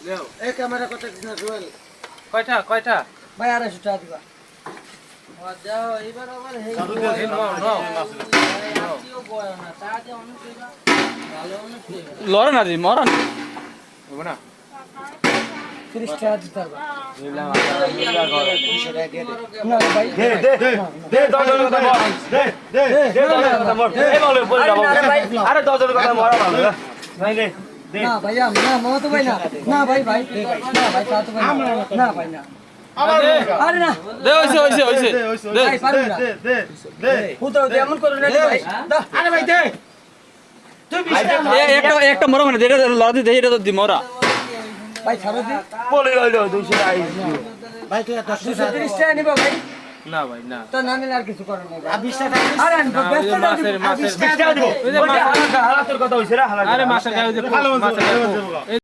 লেও এই ক্যামেরা কত দিনা জুয়েল কয়টা ভাই 250 টাকা দিবা যাও এইবার আবার হেই জাদু দিয়ে দিন, নাও, নাও, নাও। আত্মীয় বয় না তা যে অনেক কইবা ভালো অনেক কইবা লড়ে না জি মরা না হবে না 30 টাকা দিতে পারবা দিলাম আমরা মিলা করে 200 টাকা দিয়ে না ভাই দে 10 জনের কথা বল দে 10 জনের কথা বল এই বলে বলে যাবো আরে 10 জনের কথা মরা ভালো ভাই দে না ভাইয়া না মামা তো ভাই না না ভাই ভাই না ভাই তা তো ভাই না ভাই না আরে না দে হইছে দে ভাই পারবো না দে হুতো এমন করে না ভাই আরে ভাই দে একটা মরা মানে যেটা লড়াতে দেই এটা তো দি মরা ভাই ছাড়ো দি বলে হইলো 200 টাকা ভাই তুই 230 টাকা নিবা ভাই না ভাই না তো না নিলে আর কিছু করার নাই 20 টাকা আরে আমি ব্যস্ত না মাছের 20 টাকা দিব হালাতের কথা হইছে রে হালা আরে মাছের গায়ে ওই যে মাছের গায়ে